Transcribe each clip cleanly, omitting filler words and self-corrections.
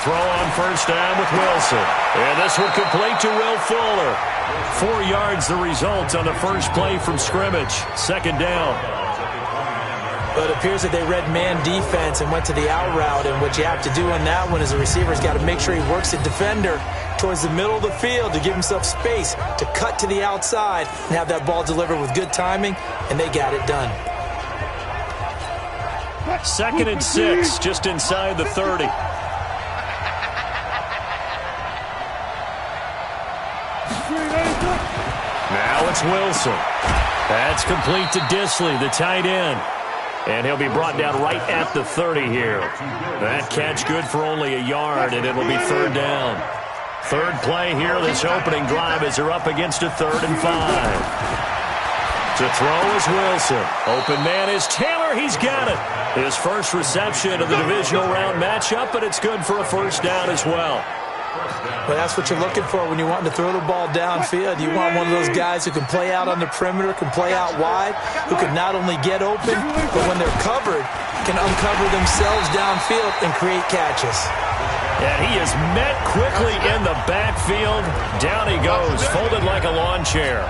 throw on first down with Wilson. And this one complete to Will Fuller. 4 yards the result on the first play from scrimmage. Second down. But it appears that they read man defense and went to the out route. And what you have to do on that one is the receiver's got to make sure he works the defender towards the middle of the field to give himself space to cut to the outside and have that ball delivered with good timing, and they got it done. 2nd and 6, just inside the 30. Now it's Wilson. That's complete to Disley, the tight end. And he'll be brought down right at the 30 here. That catch good for only a yard, and it'll be 3rd down. 3rd play here, this opening drive as they're up against a 3rd and 5. To throw is Wilson. Open man is Taylor. He's got it. His first reception of the divisional round matchup, but it's good for a first down as well. Well, that's what you're looking for when you want to throw the ball downfield. You want one of those guys who can play out on the perimeter, can play out wide, who can not only get open, but when they're covered, can uncover themselves downfield and create catches. And he is met quickly in the backfield. Down he goes, folded like a lawn chair.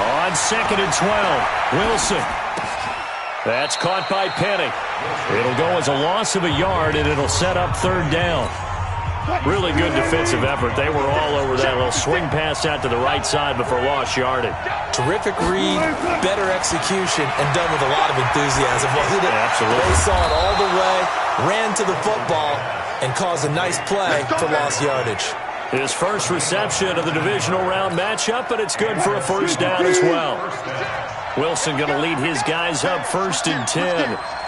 On 2nd and 12, Wilson. That's caught by Penny. It'll go as a loss of a yard, and it'll set up 3rd down. Really good defensive effort. They were all over that little swing pass out to the right side before lost yardage. Terrific read, better execution, and done with a lot of enthusiasm, wasn't it? Absolutely. They saw it all the way, ran to the football, and caused a nice play for lost yardage. His first reception of the divisional round matchup, but it's good for a first down as well. Wilson going to lead his guys up 1st and 10.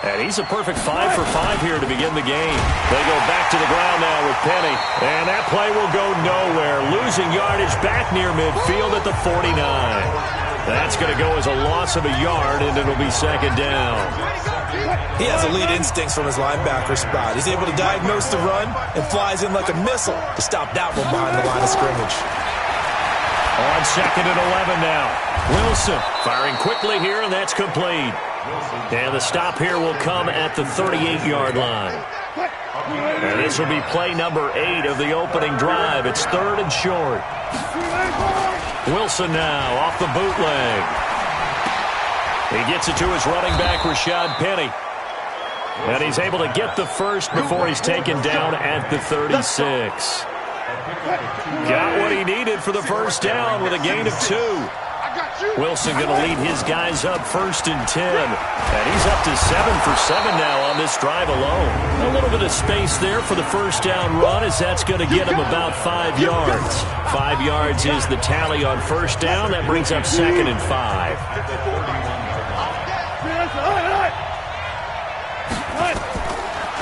And he's a perfect 5 for 5 here to begin the game. They go back to the ground now with Penny. And that play will go nowhere. Losing yardage back near midfield at the 49. That's going to go as a loss of a yard, and it'll be 2nd down. He has elite instincts from his linebacker spot. He's able to diagnose the run and flies in like a missile to stop that one behind the line of scrimmage. On 2nd and 11 now. Wilson firing quickly here, and that's complete. And the stop here will come at the 38-yard line. And this will be play number 8 of the opening drive. It's 3rd and short. Wilson now off the bootleg. He gets it to his running back, Rashad Penny. And he's able to get the first before he's taken down at the 36. Got what he needed for the first down with a gain of 2. Wilson going to lead his guys up 1st and 10. And he's up to 7 for 7 now on this drive alone. A little bit of space there for the first down run, as that's going to get him about 5 yards. 5 yards is the tally on first down. That brings up 2nd and 5.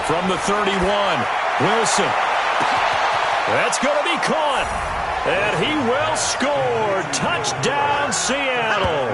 From the 31, Wilson. That's going to be caught. And he will score. Touchdown, Seattle.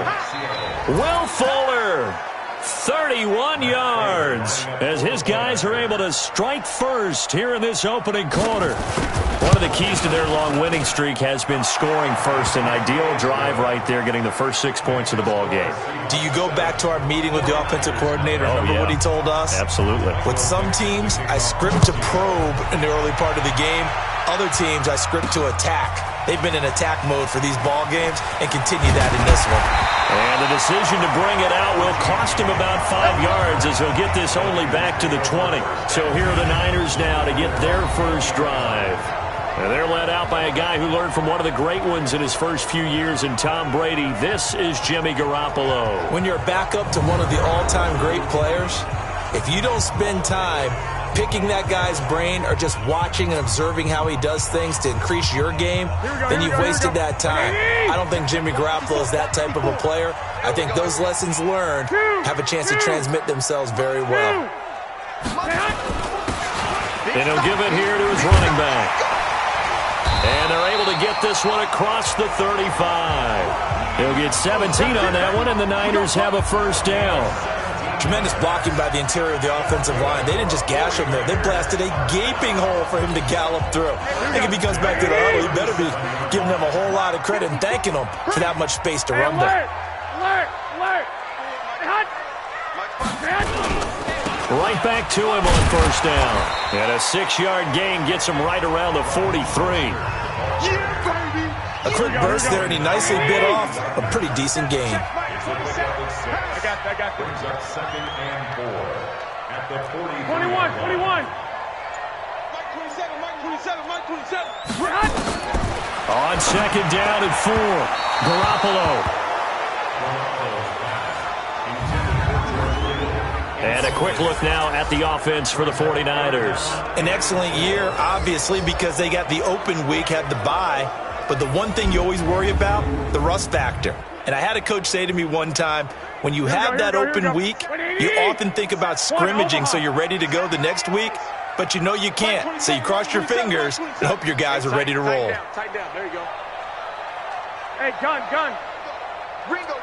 Will Fuller, 31 yards, as his guys are able to strike first here in this opening quarter. One of the keys to their long winning streak has been scoring first. An ideal drive right there, getting the first 6 points of the ball game. Do you go back to our meeting with the offensive coordinator? Remember what he told us? Absolutely. With some teams, I script to probe in the early part of the game. Other teams, I script to attack. They've been in attack mode for these ball games and continue that in this one. And the decision to bring it out will cost him about 5 yards, as he'll get this only back to the 20. So here are the Niners now to get their first drive. And they're led out by a guy who learned from one of the great ones in his first few years in Tom Brady. This is Jimmy Garoppolo. When you're back up to one of the all-time great players, if you don't spend time picking that guy's brain or just watching and observing how he does things to increase your game, then you've wasted that time. I don't think Jimmy Garoppolo is that type of a player. I think those lessons learned have a chance to transmit themselves very well. And he'll give it here to his running back. And they're able to get this one across the 35. He'll get 17 on that one, and the Niners have a first down. Tremendous blocking by the interior of the offensive line. They didn't just gash him there. They blasted a gaping hole for him to gallop through. I think if he comes back to the huddle, he better be giving them a whole lot of credit and thanking them for that much space to run there. Right back to him on first down. And a 6-yard gain gets him right around the 43. A quick burst there, and he nicely bit off a pretty decent gain. I got this. Second and 4 at the 40. 21. Mike 27. On second down and 4, Garoppolo. And a quick look now at the offense for the 49ers. An excellent year, obviously, because they got the open week, had the bye. But the one thing you always worry about, the rust factor. And I had a coach say to me one time, when you have that open week, you often think about scrimmaging so you're ready to go the next week, but you know you can't. So you cross your fingers and hope your guys are ready to roll. Tight down. There you go. Hey, gun. Ringo.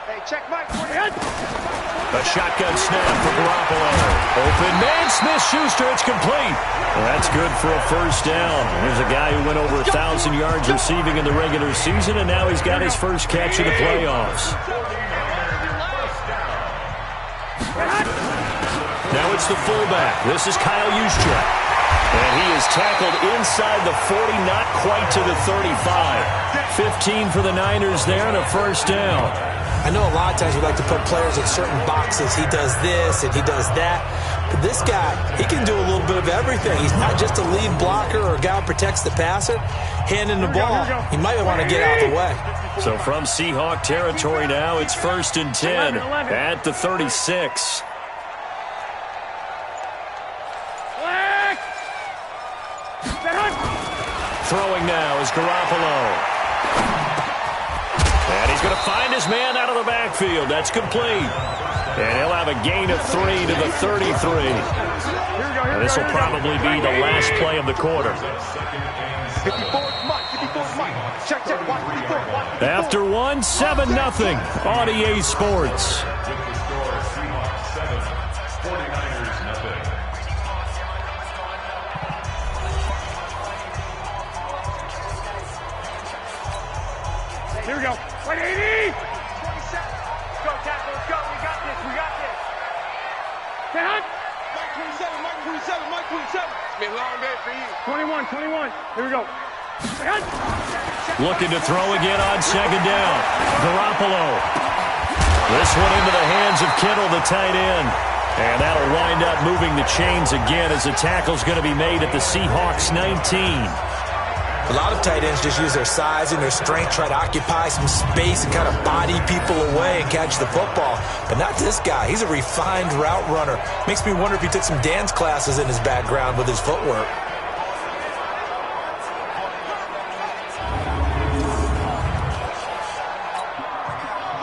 Hey, check Mike. A shotgun snap for Garoppolo. Open man, Smith-Schuster, it's complete. That's good for a first down. There's a guy who went over 1,000 yards receiving in the regular season, and now he's got his first catch of the playoffs. Now it's the fullback. This is Kyle Juszczyk. And he is tackled inside the 40, not quite to the 35. 15 for the Niners there and a first down. I know a lot of times we like to put players in certain boxes. He does this and he does that. But this guy, he can do a little bit of everything. He's not just a lead blocker or a guy who protects the passer. Handing the ball, he might want to get out of the way. So from Seahawk territory now, it's 1st and 10 at the 36. Throwing now is Garoppolo. And he's going to find his man out of the backfield. That's complete. And he'll have a gain of 3 to the 33. And this will probably be the last play of the quarter. After one, 7-0 on EA Sports. Here we go. 180. 27. Go, Tackle. Let's go. We got this. Stay hot. Mike 27. It's been a long day for you. 21. Here we go. Stay hot. Looking to throw again on second down. Garoppolo. This one into the hands of Kittle, the tight end. And that'll wind up moving the chains again as the tackle's going to be made at the Seahawks 19. A lot of tight ends just use their size and their strength, try to occupy some space and kind of body people away and catch the football. But not this guy. He's a refined route runner. Makes me wonder if he took some dance classes in his background with his footwork.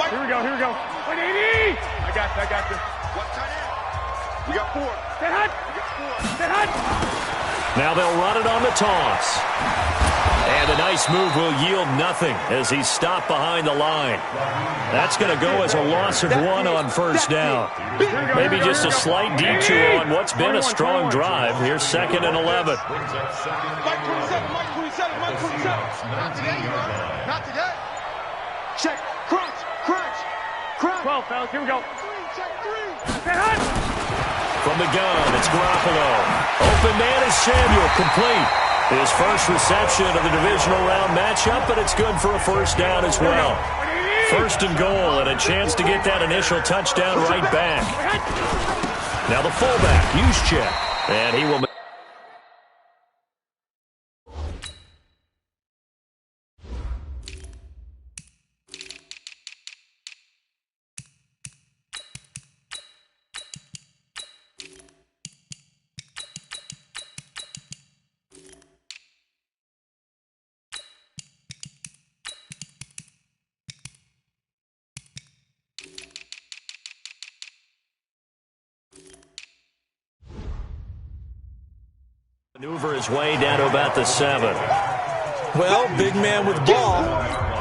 Here we go. 180. I got this. What tight end? We got 4. Stay hot. Now they'll run it on the toss. And a nice move will yield nothing as he's stopped behind the line. That's going to go as a loss of 1 on first down. Maybe just a slight detour on what's been a strong drive. Here's 2nd and 11. Mike 27. Not today. Check. Crunch. 12, fellas. Here we go. Check 3. From the gun, it's Garoppolo. Open man is Samuel, complete. His first reception of the divisional round matchup, but it's good for a first down as well. 1st and goal, and a chance to get that initial touchdown right back. Now the fullback, Juszczyk, and he will... maneuver his way down to about the 7. Well, big man with ball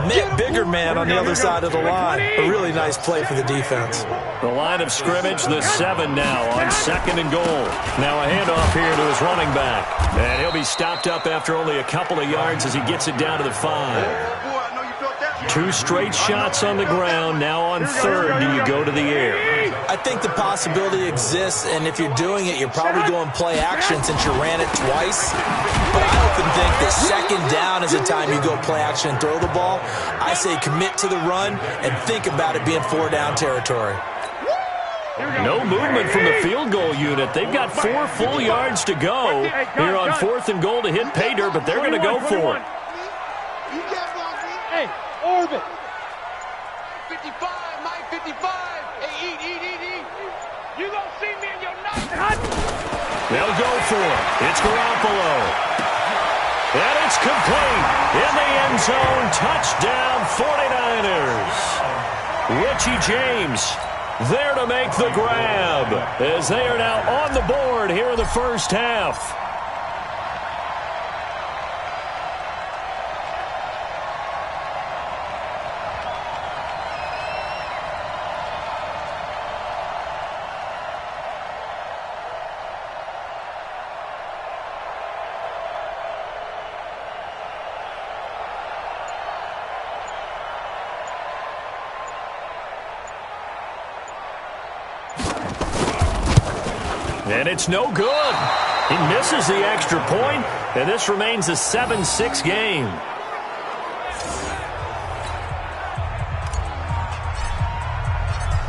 met bigger man on the other side of the line. A really nice play for the defense. The line of scrimmage, the 7 now on 2nd and goal. Now a handoff here to his running back. And he'll be stopped up after only a couple of yards as he gets it down to the 5. 2 straight shots on the ground. Now on third, do you go to the air? I think the possibility exists, and if you're doing it, you're probably going play action since you ran it twice. But I often think that second down is the time you go play action and throw the ball. I say commit to the run and think about it being 4-down territory. No movement from the field goal unit. They've got 4 full yards to go here on 4th and goal to hit pay dirt, but they're going to go for it. Hey, orbit. 55, Mike, 55. Hey, eat. You gonna see me in your night. They'll go for it. It's Garoppolo. And it's complete. In the end zone. Touchdown, 49ers. Richie James there to make the grab as they are now on the board here in the first half. And it's no good. He misses the extra point, and this remains a 7-6 game.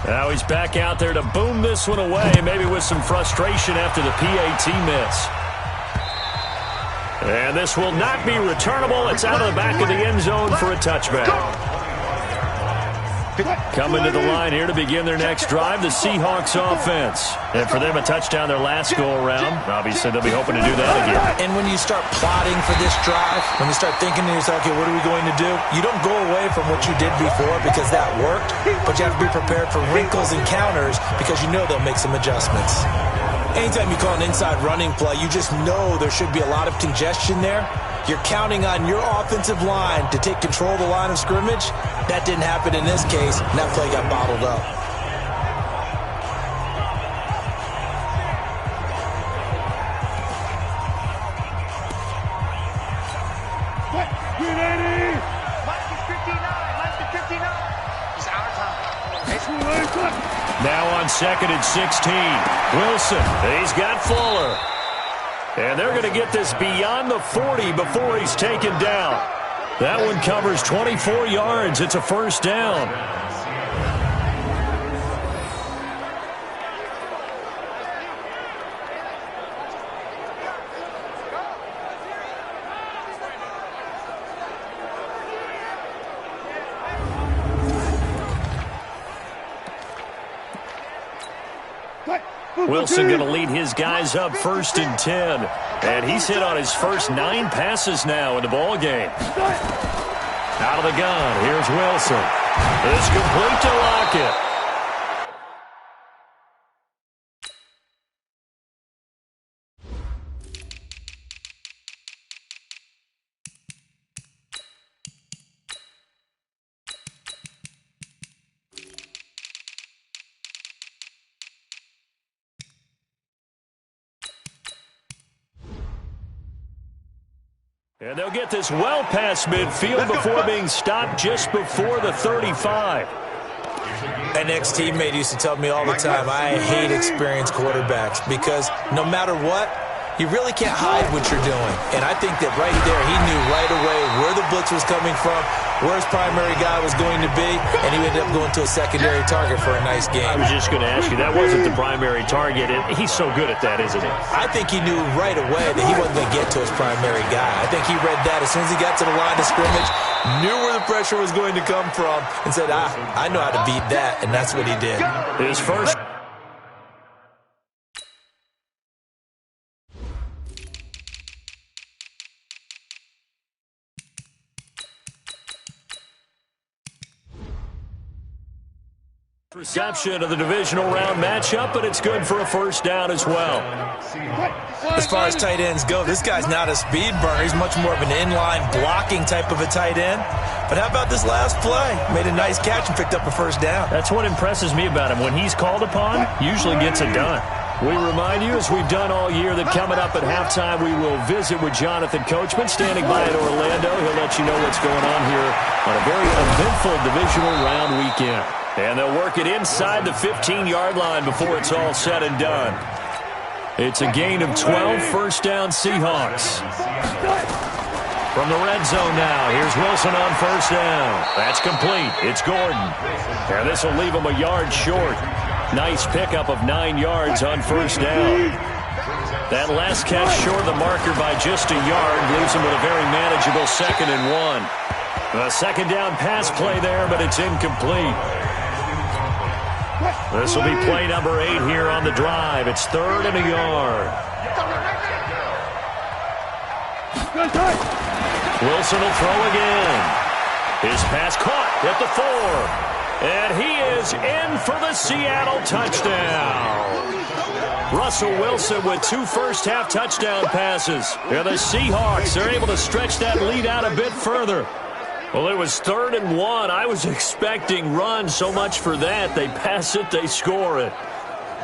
Now he's back out there to boom this one away, maybe with some frustration after the PAT miss. And this will not be returnable. It's out of the back of the end zone for a touchback. Coming to the line here to begin their next drive, the Seahawks offense. And for them, a touchdown their last go-around. Obviously, they'll be hoping to do that again. And when you start plotting for this drive, when you start thinking to yourself, okay, what are we going to do? You don't go away from what you did before because that worked, but you have to be prepared for wrinkles and counters because you know they'll make some adjustments. Anytime you call an inside running play, you just know there should be a lot of congestion there. You're counting on your offensive line to take control of the line of scrimmage. That didn't happen in this case, and that play got bottled up. Now on 2nd and 16. Wilson, he's got Fuller. And they're going to get this beyond the 40 before he's taken down. That one covers 24 yards. It's a first down. Wilson going to lead his guys up 1st and 10. And he's hit on his first 9 passes now in the ball game. Out of the gun, here's Wilson. It's complete to Lockett. And they'll get this well past midfield before being stopped just before the 35. An ex-teammate used to tell me all the time, I hate experienced quarterbacks because no matter what, you really can't hide what you're doing. And I think that right there, he knew right away where the blitz was coming from, where his primary guy was going to be, and he ended up going to a secondary target for a nice game. I was just going to ask you, that wasn't the primary target, and he's so good at that, isn't he? I think he knew right away that he wasn't going to get to his primary guy. I think he read that as soon as he got to the line of scrimmage, knew where the pressure was going to come from, and said, I know how to beat that, and that's what he did. His first... reception of the divisional round matchup, but it's good for a first down as well. As far as tight ends go, this guy's not a speed burner. He's much more of an inline blocking type of a tight end. But how about this last play? Made a nice catch and picked up a first down. That's what impresses me about him. When he's called upon, usually gets it done. We remind you, as we've done all year, that coming up at halftime, we will visit with Jonathan Coachman, standing by in Orlando. He'll let you know what's going on here on a very eventful divisional round weekend. And they'll work it inside the 15-yard line before it's all said and done. It's a gain of 12, first down Seahawks. From the red zone now, here's Wilson on first down. That's complete. It's Gordon. And this will leave him a yard short. Nice pickup of 9 yards on first down. That last catch short of the marker by just a yard leaves him with a very manageable 2nd and 1. A second down pass play there, but it's incomplete. This will be play number 8 here on the drive. It's 3rd and a yard. Wilson will throw again. His pass caught at the 4. And he is in for the Seattle touchdown. Russell Wilson with 2 first-half touchdown passes. And the Seahawks are able to stretch that lead out a bit further. Well, it was 3rd and 1. I was expecting run, so much for that. They pass it, they score it.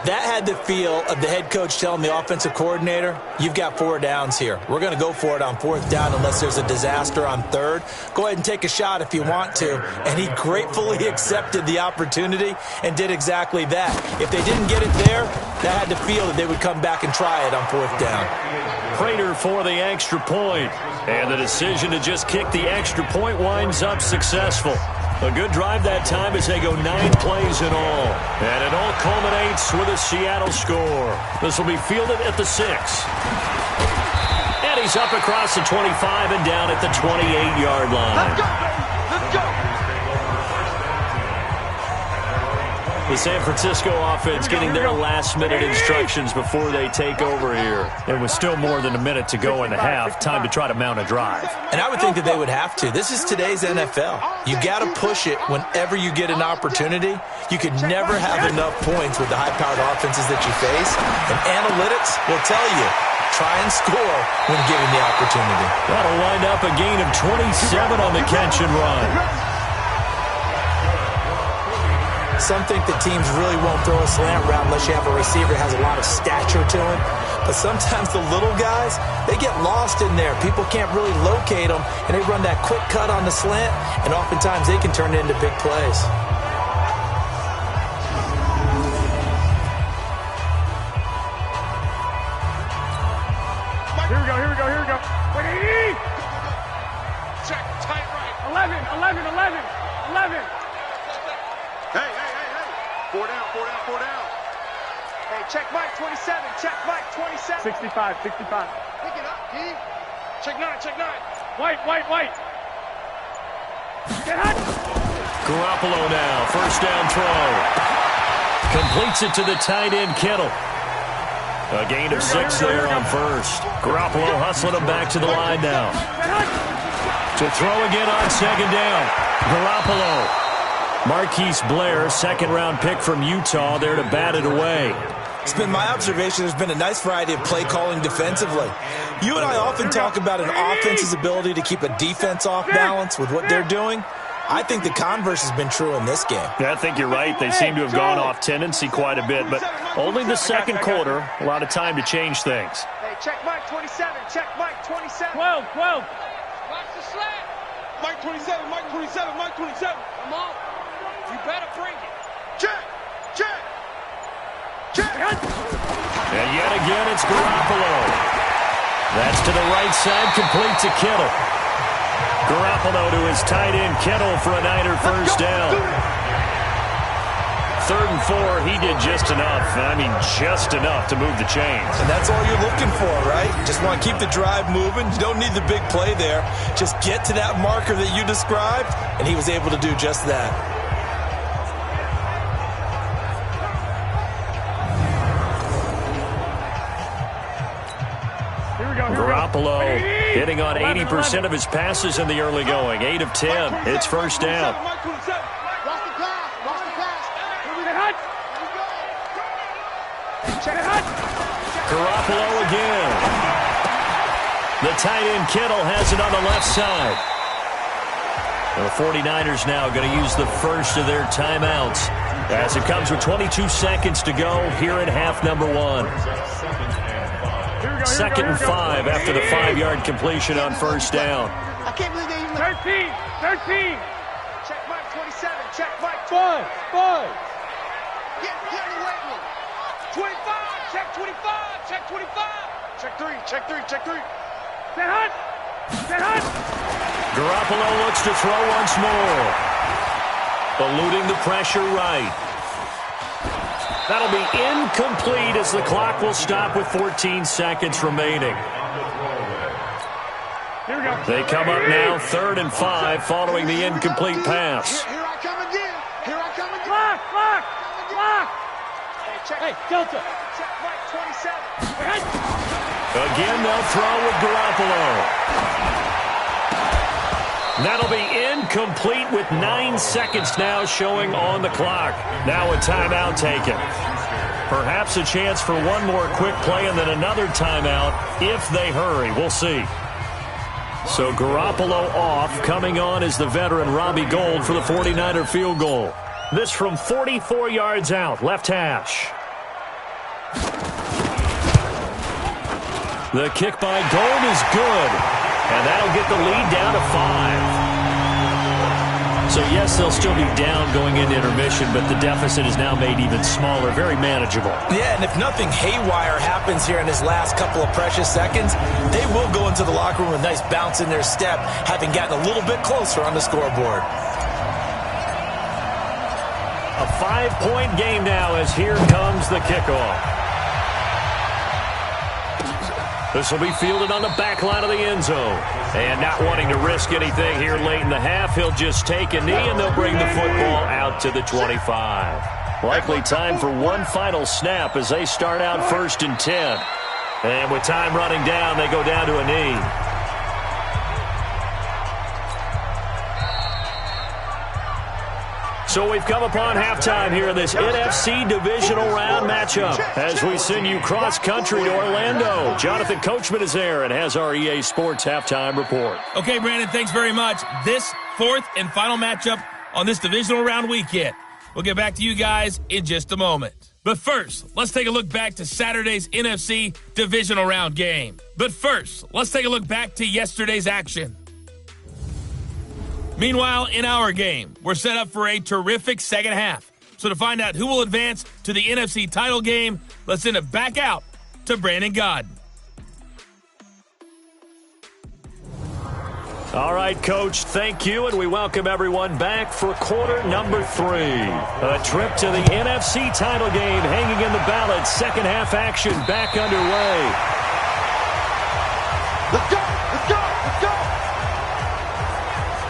That had the feel of the head coach telling the offensive coordinator, you've got 4 downs here. We're going to go for it on 4th down unless there's a disaster on 3rd. Go ahead and take a shot if you want to. And he gratefully accepted the opportunity and did exactly that. If they didn't get it there, that had the feel that they would come back and try it on 4th down. Prater for the extra point. And the decision to just kick the extra point winds up successful. A good drive that time as they go 9 plays in all. And it all culminates with a Seattle score. This will be fielded at the 6. And he's up across the 25 and down at the 28-yard line. Let's go, baby. Let's go. The San Francisco offense getting their last-minute instructions before they take over here. It was still more than a minute to go in the half. Time to try to mount a drive. And I would think that they would have to. This is today's NFL. You got to push it whenever you get an opportunity. You could never have enough points with the high-powered offenses that you face. And analytics will tell you, try and score when given the opportunity. That'll wind up a gain of 27 on the catch and run. Some think that teams really won't throw a slant route unless you have a receiver that has a lot of stature to him. But sometimes the little guys, they get lost in there. People can't really locate them, and they run that quick cut on the slant, and oftentimes they can turn it into big plays. Here we go, here we go, here we go. Wait, check, tight right. 11. Hey. 4 down. Hey, check Mike, 27. Check Mike, 27. 65. Pick it up, D. Check 9. White. Get hot. Garoppolo now, first down throw. Completes it to the tight end, Kittle. A gain of 6 there on first. Garoppolo hustling him back to the line now. To throw again on second down. Garoppolo. Marquise Blair, second-round pick from Utah, there to bat it away. It's been my observation there's been a nice variety of play calling defensively. You and I often talk about an offense's ability to keep a defense off balance with what they're doing. I think the converse has been true in this game. Yeah, I think you're right. They seem to have gone off tendency quite a bit, but only the second quarter, a lot of time to change things. Hey, check Mike, 27. Check Mike, 27. 12. Watch the slant. Mike, 27. Come on. You better bring it. Check. And yet again, it's Garoppolo. That's to the right side, complete to Kittle. Garoppolo to his tight end, Kittle, for a Niner first down. 3rd and 4, he did just enough. I mean, just enough to move the chains. And that's all you're looking for, right? Just want to keep the drive moving. You don't need the big play there. Just get to that marker that you described, and he was able to do just that. Garoppolo hitting on 80% of his passes in the early going. 8 of 10. It's first down. Garoppolo again. The tight end Kittle has it on the left side. The 49ers now going to use the first of their timeouts as it comes with 22 seconds to go here in half number 1. Second and 5 after the 5-yard completion on first down. I can't believe they even... 13. Check Mike 27. Check Mike 5. Get in the weight room. 25. Check 25. Check 25. Check 3. Set hut. Garoppolo looks to throw once more. Eluding the pressure right. That'll be incomplete as the clock will stop with 14 seconds remaining. Here we go. They come up now 3rd and 5 following the incomplete pass. Here I come again. Block. Hey, Delta. Check Mike 27. Again, they'll throw with Garoppolo. That'll be incomplete with 9 seconds now showing on the clock. Now a timeout taken. Perhaps a chance for one more quick play and then another timeout if they hurry. We'll see. So Garoppolo off. Coming on is the veteran Robbie Gould for the 49er field goal. This from 44 yards out, left hash. The kick by Gould is good, and that'll get the lead down to 5. So, yes, they'll still be down going into intermission, but the deficit is now made even smaller, very manageable. Yeah, and if nothing haywire happens here in his last couple of precious seconds, they will go into the locker room with a nice bounce in their step, having gotten a little bit closer on the scoreboard. A 5-point game now as here comes the kickoff. This will be fielded on the back line of the end zone. And not wanting to risk anything here late in the half, he'll just take a knee and they'll bring the football out to the 25. Likely time for one final snap as they start out 1st and 10. And with time running down, they go down to a knee. So we've come upon halftime here in this NFC divisional round matchup as we send you cross-country to Orlando. Jonathan Coachman is there and has our EA Sports halftime report. Okay, Brandon, thanks very much. This 4th and final matchup on this divisional round weekend. We'll get back to you guys in just a moment. But first, let's take a look back to Saturday's NFC divisional round game. But first, let's take a look back to yesterday's action. Meanwhile, in our game, we're set up for a terrific second half. So to find out who will advance to the NFC title game, let's send it back out to Brandon Godden. All right, Coach, thank you, and we welcome everyone back for quarter number 3. A trip to the NFC title game hanging in the balance. Second half action back underway. Let's go!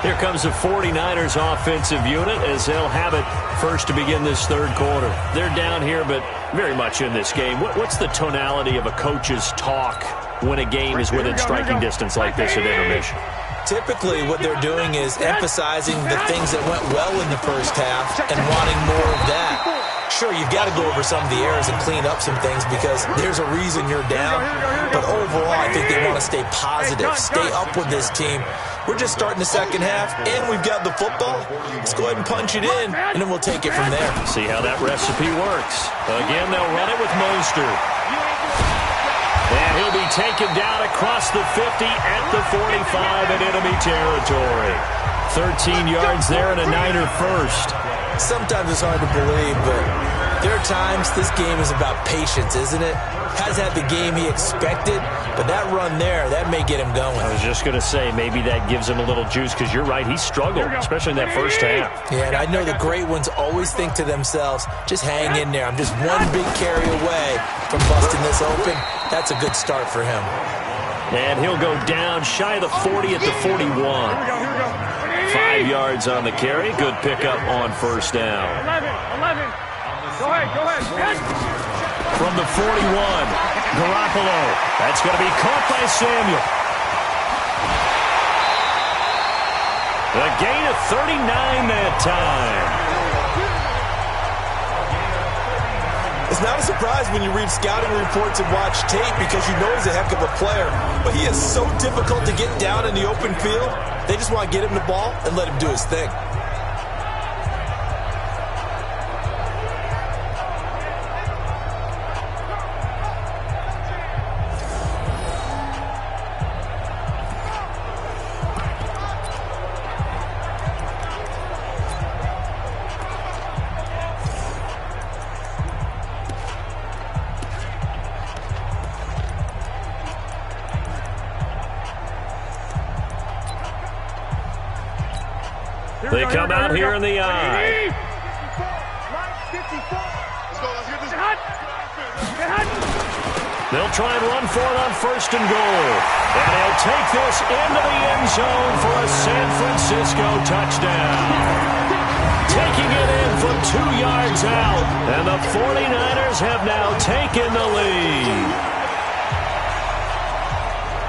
Here comes the 49ers offensive unit as they'll have it first to begin this third quarter. They're down here, but very much in this game. What's the tonality of a coach's talk when a game is within striking distance like this at intermission? Typically, what they're doing is emphasizing the things that went well in the first half and wanting more of that. Sure, you've got to go over some of the errors and clean up some things because there's a reason you're down. But overall, I think they want to stay positive, stay up with this team. We're just starting the second half, and we've got the football. Let's go ahead and punch it in, and then we'll take it from there. See how that recipe works. Again, they'll run it with Mostert. And he'll be taken down across the 50 at the 45 in enemy territory. 13 yards there and a Niner first. Sometimes it's hard to believe, but there are times this game is about patience, isn't it? Hasn't had the game he expected, but that run there, that may get him going. I was just going to say, maybe that gives him a little juice because you're right, he struggled, especially in that first half. Yeah, and I know the great ones always think to themselves, just hang in there. I'm just one big carry away from busting this open. That's a good start for him. And he'll go down shy of the 40 at the 41. 5 yards on the carry. Good pickup on first down. 11. Go ahead. From the 41, Garoppolo. That's going to be caught by Samuel. A gain of 39 that time. It's not a surprise when you read scouting reports and watch tape because you know he's a heck of a player. But he is so difficult to get down in the open field. They just want to get him the ball and let him do his thing. They come out here in the eye. They'll try and run for it on 1st and goal. And he'll take this into the end zone for a San Francisco touchdown. Taking it in from 2 yards out. And the 49ers have now taken the lead.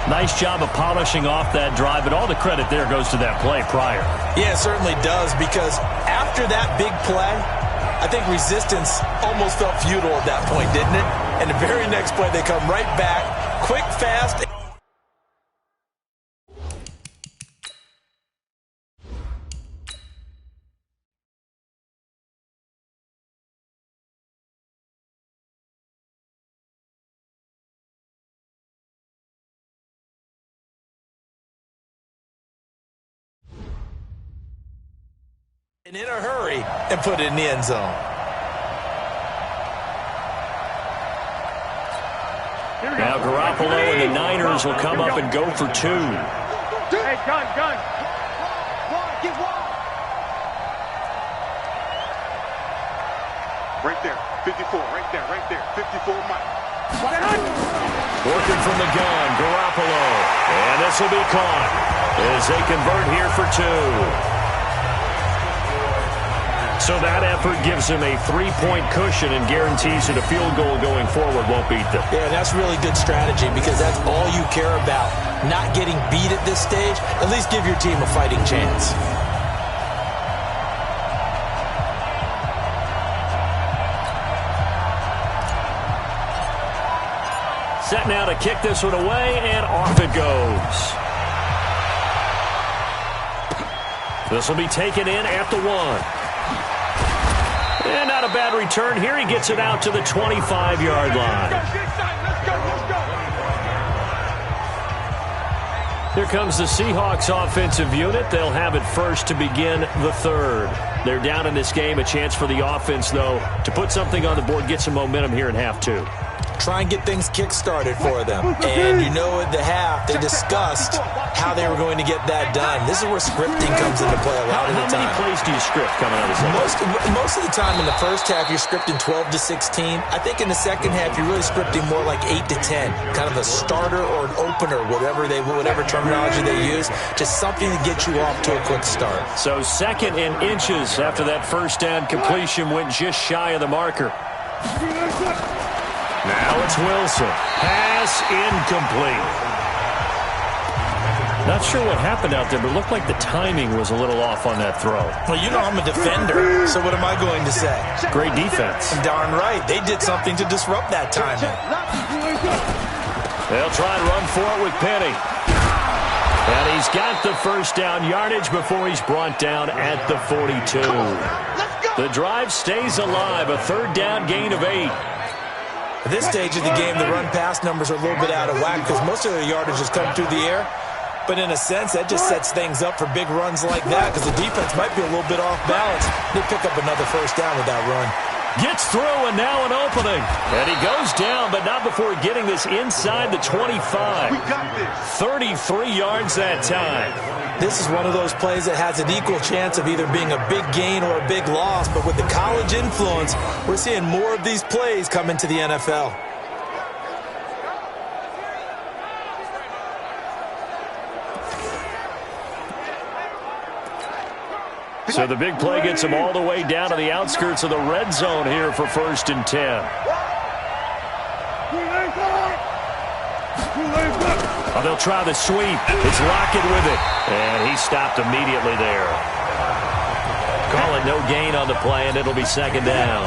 Nice job of polishing off that drive, but all the credit there goes to that play prior. Yeah, it certainly does, because after that big play, I think resistance almost felt futile at that point, didn't it? And the very next play, they come right back, quick, fast. And in a hurry and put it in the end zone. Now Garoppolo and the Niners will come up and go for 2. Hey, gun. Get one. Right there, 54, right there, 54 Mike. Working from the gun, Garoppolo. And this will be caught as they convert here for 2. So that effort gives him a 3-point cushion and guarantees that a field goal going forward won't beat them. Yeah, that's really good strategy because that's all you care about. Not getting beat at this stage. At least give your team a fighting chance. Set now to kick this one away, and off it goes. This will be taken in at the 1. And not a bad return here. He gets it out to the 25-yard line. Here comes the Seahawks offensive unit. They'll have it first to begin the 3rd. They're down in this game. A chance for the offense, though, to put something on the board, get some momentum here in half 2. Try and get things kick-started for them. And you know at the half, they discussed how they were going to get that done. This is where scripting comes into play a lot of the time. How many plays do you script coming out of this? Most of the time in the first half, you're scripting 12 to 16. I think in the second half, you're really scripting more like 8 to 10. Kind of a starter or an opener, whatever terminology they use. Just something to get you off to a quick start. So 2nd and inches after that first down completion went just shy of the marker. Now it's Wilson. Pass incomplete. Not sure what happened out there, but it looked like the timing was a little off on that throw. Well, you know I'm a defender, so what am I going to say? Great defense. Darn right. They did something to disrupt that timing. They'll try and run for it with Penny. And he's got the first down yardage before he's brought down at the 42. The drive stays alive. A 3rd down gain of 8. At this stage of the game, the run-pass numbers are a little bit out of whack because most of the yardage has come through the air. But in a sense, that just sets things up for big runs like that because the defense might be a little bit off balance. They pick up another first down with that run. Gets through, and now an opening. And he goes down, but not before getting this inside the 25. 33 yards that time. This is one of those plays that has an equal chance of either being a big gain or a big loss. But with the college influence, we're seeing more of these plays come into the NFL. So the big play gets him all the way down to the outskirts of the red zone here for 1st and 10. Oh, they'll try the sweep. It's Lockett with it. And he stopped immediately there. Call it no gain on the play, and it'll be 2nd down.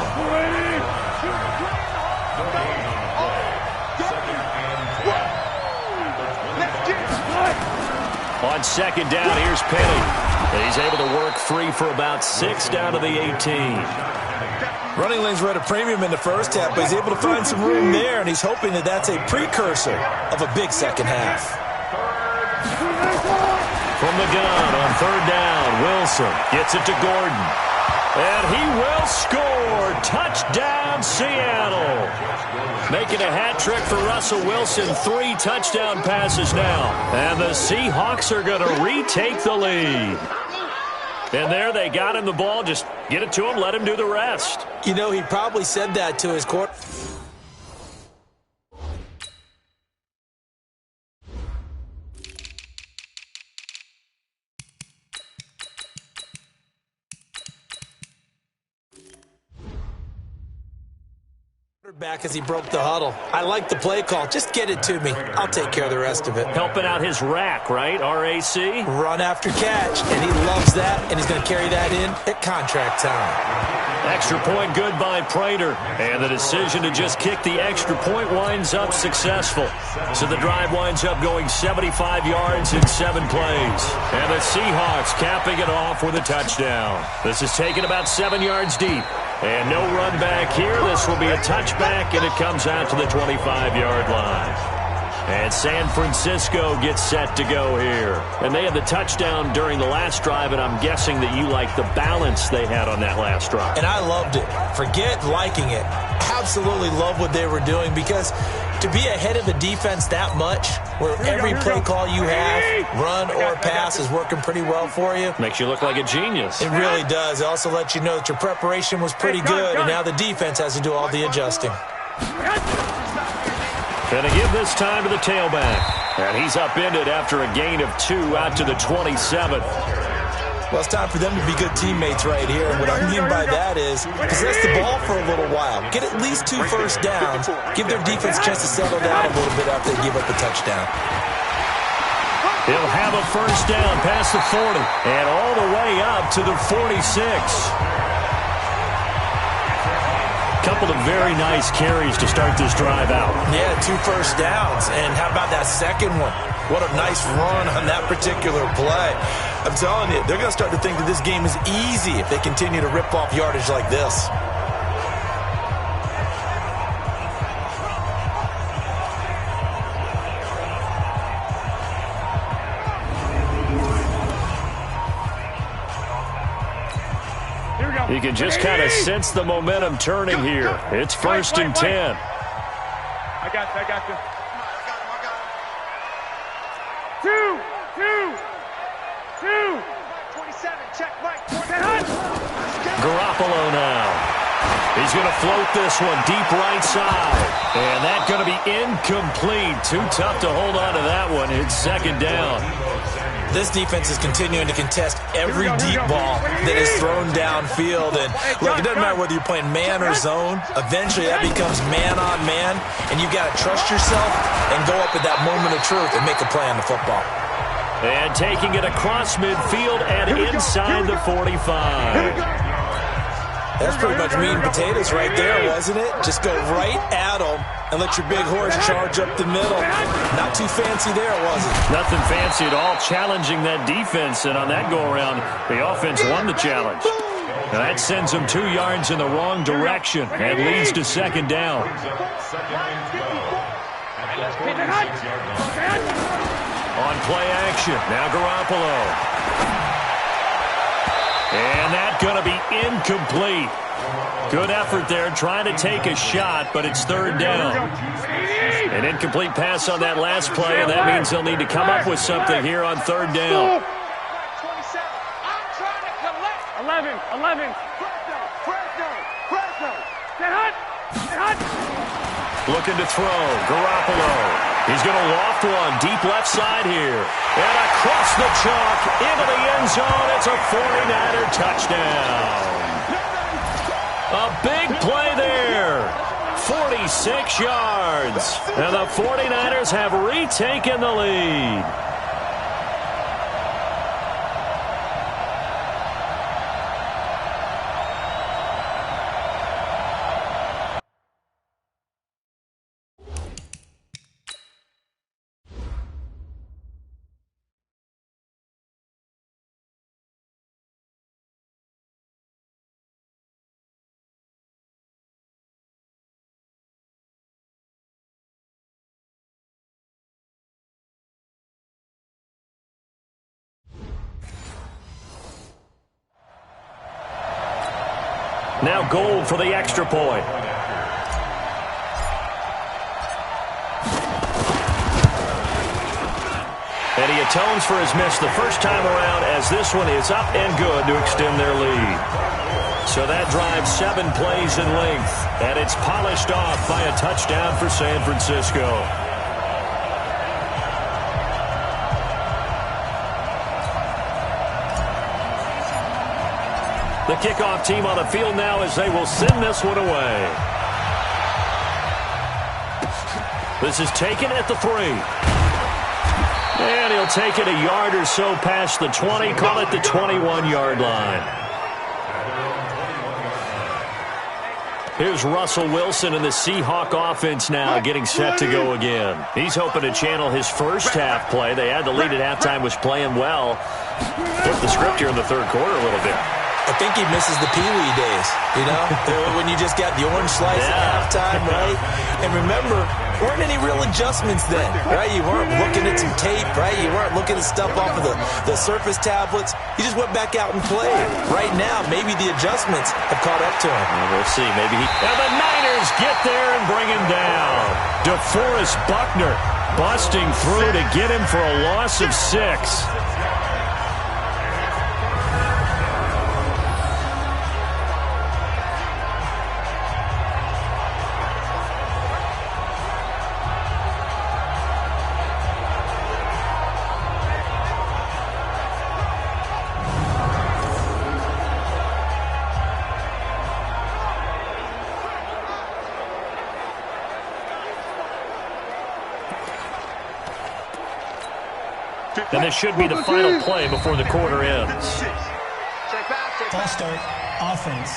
On second down, here's Penny. He's able to work free for about 6 down to the 18. Running lanes were at a premium in the first half, but he's able to find some room there, and he's hoping that that's a precursor of a big second half. From the gun on third down, Wilson gets it to Gordon. And he will score. Touchdown, Seattle. Making a hat trick for Russell Wilson. 3 touchdown passes now. And the Seahawks are going to retake the lead. And there they got him the ball. Just get it to him, let him do the rest. You know, he probably said that to his quarterback. Back as he broke the huddle. I like the play call. Just get it to me. I'll take care of the rest of it. Helping out his rack, right? RAC? Run after catch, and he loves that, and he's going to carry that in at contract time. Extra point good by Prater. And the decision to just kick the extra point winds up successful. So the drive winds up going 75 yards in 7 plays. And the Seahawks capping it off with a touchdown. This is taken about 7 yards deep. And no run back here. This will be a touchback, and it comes out to the 25-yard line. And San Francisco gets set to go here. And they had the touchdown during the last drive, and I'm guessing that you like the balance they had on that last drive. And I loved it. Forget liking it. Absolutely love what they were doing, because to be ahead of the defense that much, where every play call you have, run or pass, is working pretty well for you. Makes you look like a genius. It really does. It also lets you know that your preparation was pretty good, and now the defense has to do all the adjusting. Going to give this time to the tailback. And he's upended after a gain of 2 out to the 27. Well, it's time for them to be good teammates right here. And what I mean by that is possess the ball for a little while. Get at least 2 first downs. Give their defense a chance to settle down a little bit after they give up the touchdown. He'll have a first down past the 40 and all the way up to the 46. Couple of very nice carries to start this drive out. Yeah, 2 first downs. And how about that second one? What a nice run on that particular play. I'm telling you, they're going to start to think that this game is easy if they continue to rip off yardage like this. You can just kind of sense the momentum turning here. It's 1st and 10. I got you. 2. 27, check, Mike. Garoppolo now. He's going to float this one deep right side. And that's going to be incomplete. Too tough to hold on to that one. It's 2nd down. This defense is continuing to contest every deep ball that is thrown downfield. And look, it doesn't matter whether you're playing man or zone. Eventually, that becomes man on man. And you've got to trust yourself and go up at that moment of truth and make a play on the football. And taking it across midfield and inside the 45. That's pretty much meat and potatoes right there, wasn't it? Just go right at them and let your big horse charge up the middle. Not too fancy there, was it? Nothing fancy at all, challenging that defense. And on that go-around, the offense won the challenge. Now that sends them 2 yards in the wrong direction and leads to 2nd down. On play action, now Garoppolo. And that's going to be incomplete. Good effort there, trying to take a shot, but it's 3rd down. An incomplete pass on that last play, and that means they'll need to come up with something here on 3rd down. 11. Looking to throw, Garoppolo. He's going to loft one deep left side here. And across the chalk into the end zone. It's a 49er touchdown. A big play there. 46 yards. And the 49ers have retaken the lead. now Gold for the extra point. And he atones for his miss the first time around as this one is up and good to extend their lead. So that drives 7 plays in length, and it's polished off by a touchdown for San Francisco. The kickoff team on the field now as they will send this one away. This is taken at the 3. And he'll take it a yard or so past the 20, call it the 21-yard line. Here's Russell Wilson in the Seahawk offense now getting set to go again. He's hoping to channel his first half play. They had the lead at halftime, was playing well. Flip the script here in the third quarter a little bit. I think he misses the Pee Wee days, you know, when you just got the orange slice at halftime, right? And remember, there weren't any real adjustments then, right? You weren't looking at some tape, right? You weren't looking at stuff off of the Surface tablets. You just went back out and played. Right now, maybe the adjustments have caught up to him. We'll see. Maybe he... And the Niners get there and bring him down. DeForest Buckner busting through to get him for a loss of 6. And this should be the final play before the quarter ends. False start, offense.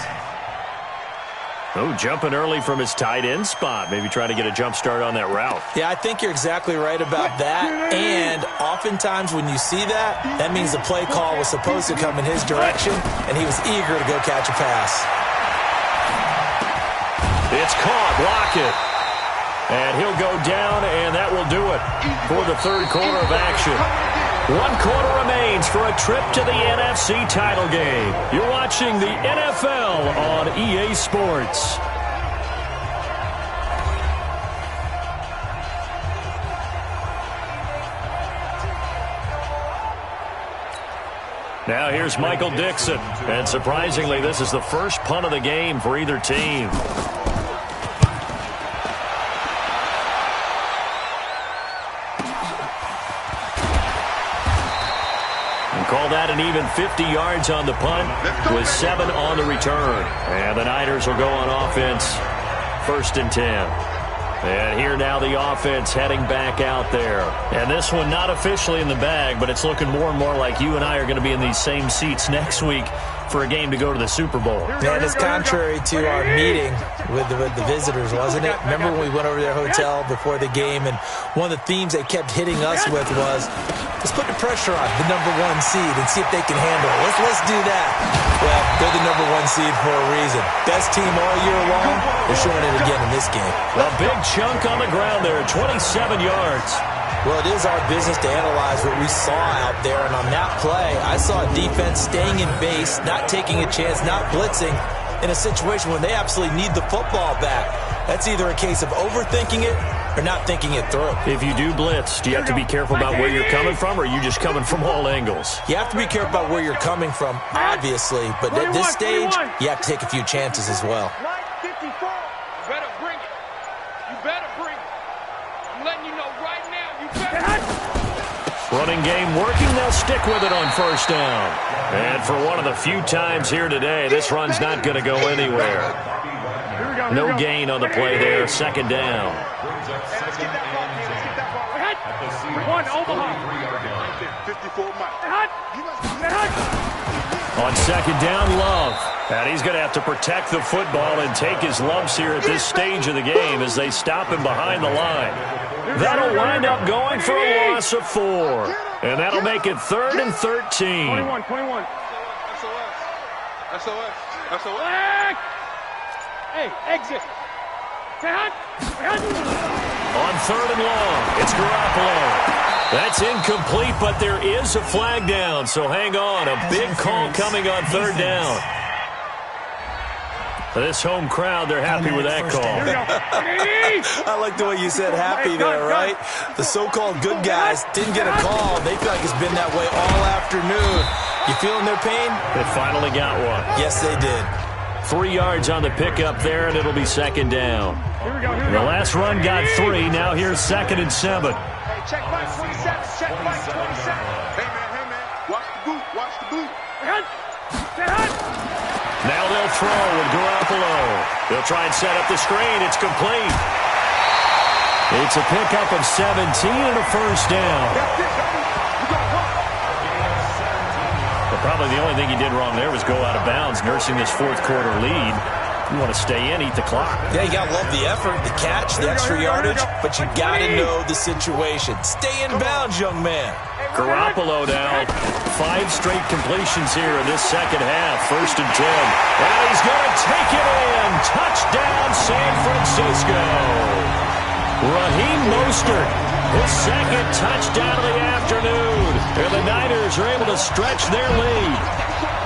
Oh, jumping early from his tight end spot. Maybe try to get a jump start on that route. Yeah, I think you're exactly right about that. And oftentimes when you see that, that means the play call was supposed to come in his direction, and he was eager to go catch a pass. It's caught. Block it. And he'll go down, and that will do it for the third quarter of action. 1 quarter remains for a trip to the NFC title game. You're watching the NFL on EA Sports. Now here's Michael Dixon. And surprisingly, this is the first punt of the game for either team. Call that an even 50 yards on the punt with 7 on the return. And the Niners will go on offense, 1st and 10. And here now the offense heading back out there. And this one not officially in the bag, but it's looking more and more like you and I are going to be in these same seats next week for a game to go to the Super Bowl. And it's contrary to our meeting with the visitors, wasn't it? Remember when we went over to their hotel before the game, and one of the themes they kept hitting us with was, let's put the pressure on the number 1 seed and see if they can handle it. Let's do that. Well, they're the number 1 seed for a reason. Best team all year long. They're showing it again in this game. A big chunk on the ground there, 27 yards. Well, it is our business to analyze what we saw out there, and on that play, I saw a defense staying in base, not taking a chance, not blitzing, in a situation when they absolutely need the football back. That's either a case of overthinking it or not thinking it through. If you do blitz, do you have to be careful about where you're coming from, or are you just coming from all angles? You have to be careful about where you're coming from, obviously, but at this stage, you have to take a few chances as well. 54. You better bring it. You better bring it. I'm letting you know right now, you better. Running game working, they'll stick with it on 1st down. And for one of the few times here today, this run's not going to go anywhere. No gain on the play there, 2nd down. Let's get that ball. Let's get that ball. 1 Omaha. 54 On 2nd down, Love. And he's going to have to protect the football and take his lumps here at this stage of the game as they stop him behind the line. That'll wind up going for a loss of 4. And that'll make it 3rd and 13. 21. SOS. Hey, exit. On 3rd and long, it's Garoppolo. That's incomplete, but there is a flag down, so hang on. A big call coming on 3rd down. This home crowd, they're happy with that call. I like the way you said happy there, right? The so-called good guys didn't get a call. They feel like it's been that way all afternoon. You feeling their pain? They finally got one. Yes, they did. 3 yards on the pickup there, and it'll be second down. The last run got 3. Now here's 2nd and 7. Hey, check Mike 27. Check Mike 27. Hey, man. Watch the boot. Watch the boot. Now they'll throw with Garoppolo. They'll try and set up the screen. It's complete. It's a pickup of 17 and a first down. But probably the only thing he did wrong there was go out of bounds, nursing this fourth quarter lead. You want to stay in, eat the clock. Yeah, you got to love the effort, the catch, the extra yardage, but you got to know the situation. Stay in bounds, young man. Garoppolo now, 5 straight completions here in this second half. 1st and 10. And he's going to take it in. Touchdown, San Francisco. Raheem Mostert, his 2nd touchdown of the afternoon. And the Niners are able to stretch their lead.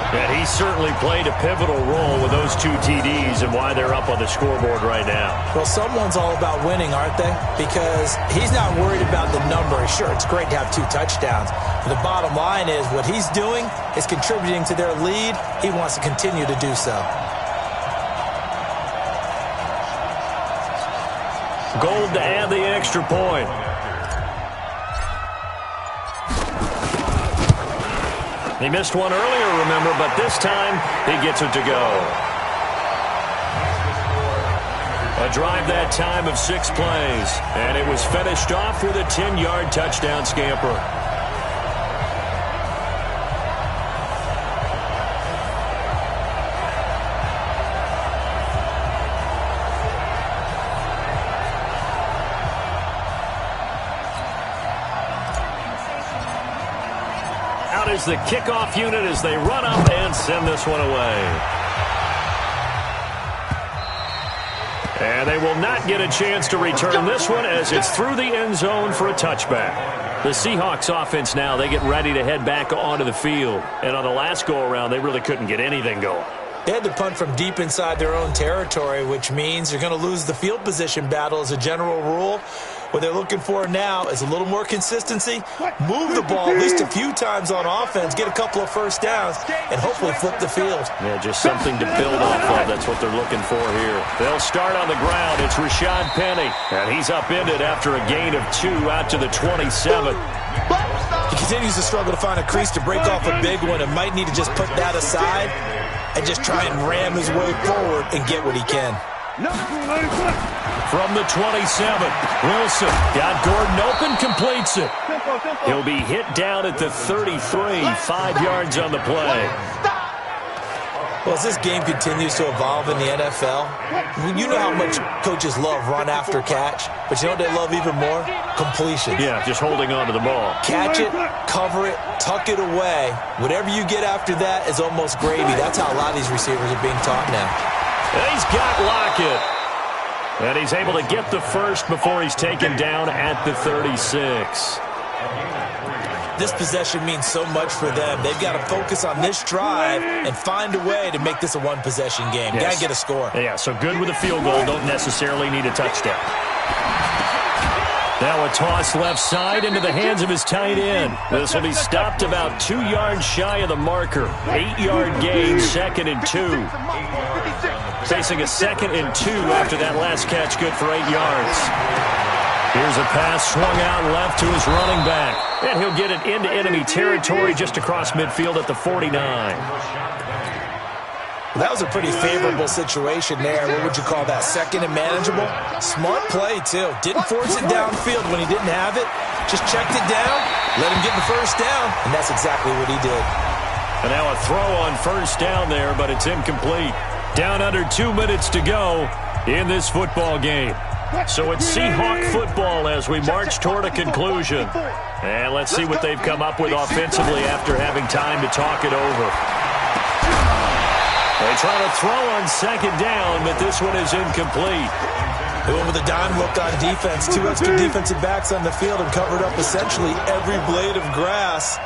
And he certainly played a pivotal role with those 2 TDs and why they're up on the scoreboard right now. Well, someone's all about winning, aren't they? Because he's not worried about the number. Sure, it's great to have 2 touchdowns. But the bottom line is what he's doing is contributing to their lead. He wants to continue to do so. Gold to add the extra point. He missed one earlier, remember, but this time he gets it to go. A drive that time of 6 plays, and it was finished off with a 10-yard touchdown scamper. Is the kickoff unit as they run up and send this one away. And they will not get a chance to return this one as it's through the end zone for a touchback. The Seahawks offense now, they get ready to head back onto the field. And on the last go-around, they really couldn't get anything going. They had to punt from deep inside their own territory, which means you're going to lose the field position battle as a general rule. What they're looking for now is a little more consistency, move the ball at least a few times on offense, get a couple of first downs, and hopefully flip the field. Yeah, just something to build off of. That's what they're looking for here. They'll start on the ground. It's Rashad Penny, and he's upended after a gain of 2 out to the 27. He continues to struggle to find a crease to break off a big one and might need to just put that aside and just try and ram his way forward and get what he can. From the 27, Wilson got Gordon open, completes it. He'll be hit down at the 33, 5 yards on the play. Well, as this game continues to evolve in the NFL, you know how much coaches love run after catch, but you know what they love even more? Completion. Yeah, just holding on to the ball. Catch it, cover it, tuck it away. Whatever you get after that is almost gravy. That's how a lot of these receivers are being taught now. He's got Lockett. And he's able to get the first before he's taken down at the 36. This possession means so much for them. They've got to focus on this drive and find a way to make this a one-possession game. Yes. Got to get a score. Yeah, so good with a field goal. Don't necessarily need a touchdown. Now a toss left side into the hands of his tight end. This will be stopped about 2 yards shy of the marker. 8-yard gain, 2nd and 2. Facing a 2nd and 2 after that last catch, good for 8 yards. Here's a pass swung out left to his running back. And he'll get it into enemy territory just across midfield at the 49. Well, that was a pretty favorable situation there. What would you call that? 2nd and manageable? Smart play, too. Didn't force it downfield when he didn't have it. Just checked it down, let him get the first down, and that's exactly what he did. And now a throw on first down there, but it's incomplete. Down under 2 minutes to go in this football game. So it's Seahawk football as we march toward a conclusion. And let's see what they've come up with offensively after having time to talk it over. They try to throw on 2nd down, but this one is incomplete. They went with a dime look on defense. 2 extra defensive backs on the field and covered up essentially every blade of grass.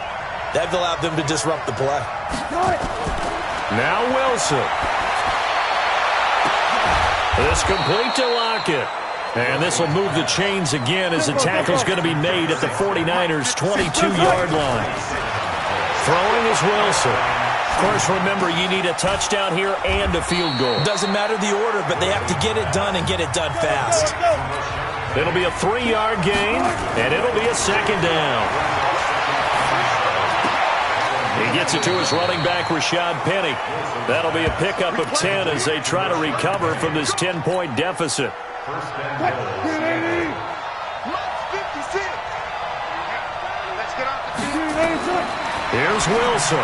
That allowed them to disrupt the play. Now Wilson. This complete to Lockett. And this will move the chains again as the tackle's going to be made at the 49ers' 22-yard line. Throwing is Wilson. Of course, remember, you need a touchdown here and a field goal. Doesn't matter the order, but they have to get it done and get it done fast. It'll be a 3-yard gain, and it'll be a second down. He gets it to his running back, Rashad Penny. That'll be a pickup of 10 as they try to recover from this 10-point deficit. Here's Wilson.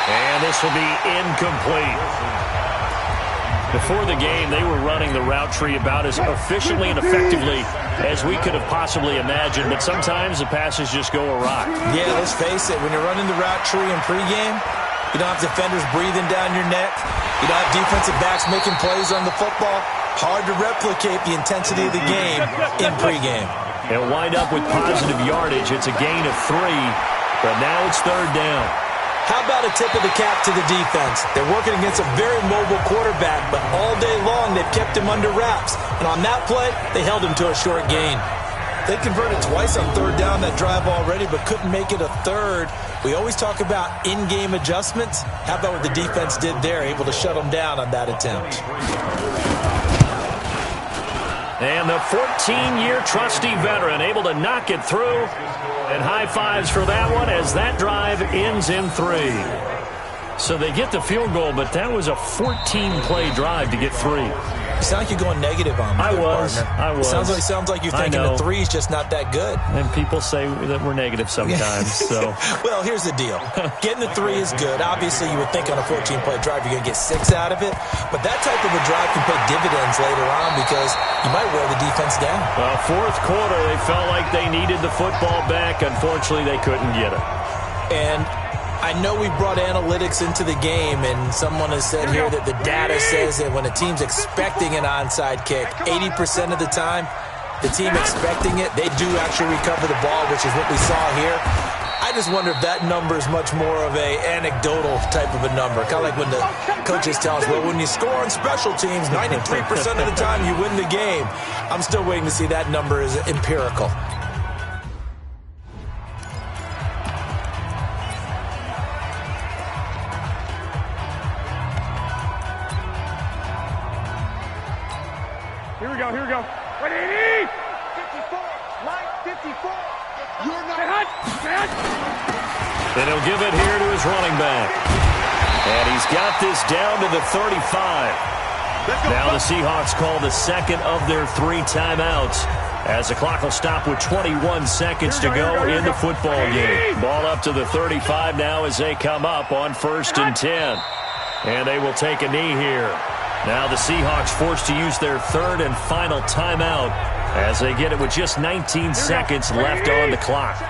And this will be incomplete. Before the game, they were running the route tree about as efficiently and effectively as we could have possibly imagined, but sometimes the passes just go awry. Yeah, let's face it, when you're running the route tree in pregame, you don't have defenders breathing down your neck. You don't have defensive backs making plays on the football. Hard to replicate the intensity of the game in pregame. They'll wind up with positive yardage. It's a gain of 3, but now it's third down. How about a tip of the cap to the defense? They're working against a very mobile quarterback, but all day long they've kept him under wraps. And on that play, they held him to a short gain. They converted twice on third down that drive already, but couldn't make it a third. We always talk about in-game adjustments. How about what the defense did there, able to shut them down on that attempt? And the 14-year trusty veteran able to knock it through. And high fives for that one as that drive ends in 3. So they get the field goal, but that was a 14-play drive to get 3. You sound like you're going negative on me. I was. Sounds like you're thinking the 3 is just not that good. And people say that we're negative sometimes. So, well, here's the deal. Getting the 3 is good. Obviously, you would think on a 14-play drive you're going to get 6 out of it. But that type of a drive can pay dividends later on because you might wear the defense down. Well, fourth quarter, they felt like they needed the football back. Unfortunately, they couldn't get it. And I know we brought analytics into the game, and someone has said here that the data says that when a team's expecting an onside kick, 80% of the time, the team expecting it, they do actually recover the ball, which is what we saw here. I just wonder if that number is much more of a anecdotal type of a number. Kind of like when the coaches tell us, well, when you score on special teams, 93% of the time you win the game. I'm still waiting to see that number is empirical. Here we go. Ready? 54, line 54. You're not. Then he'll give it here to his running back. And he's got this down to the 35. Now the Seahawks call the second of their 3 timeouts as the clock will stop with 21 seconds to go in the football game. Ball up to the 35 now as they come up on 1st and 10. And they will take a knee here. Now the Seahawks forced to use their 3rd and final timeout as they get it with just 19 seconds left on the clock.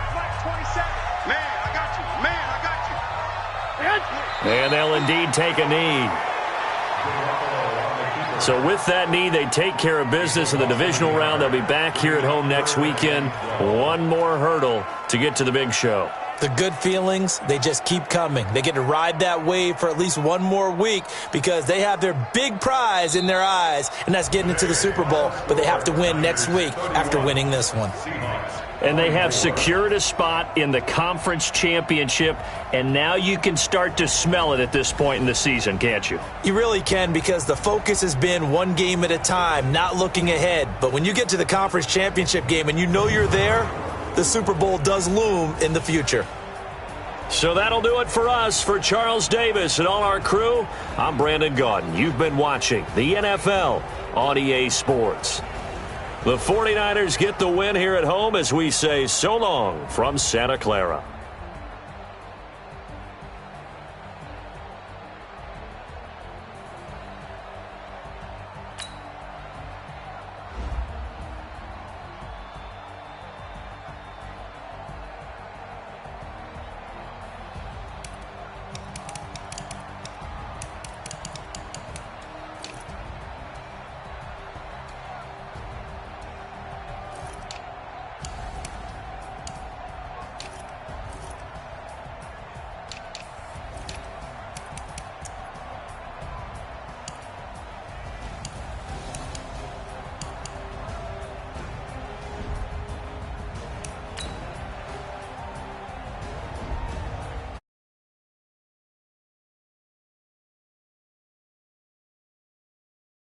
And they'll indeed take a knee. So with that knee, they take care of business in the divisional round. They'll be back here at home next weekend. One more hurdle to get to the big show. The good feelings, they just keep coming. They get to ride that wave for at least one more week because they have their big prize in their eyes, and that's getting into the Super Bowl. But they have to win next week after winning this one. And they have secured a spot in the conference championship, and now you can start to smell it at this point in the season, can't you? You really can, because the focus has been one game at a time, not looking ahead. But when you get to the conference championship game and you know you're there, the Super Bowl does loom in the future. So that'll do it for us. For Charles Davis and all our crew, I'm Brandon Gaudin. You've been watching the NFL on EA Sports. The 49ers get the win here at home as we say so long from Santa Clara.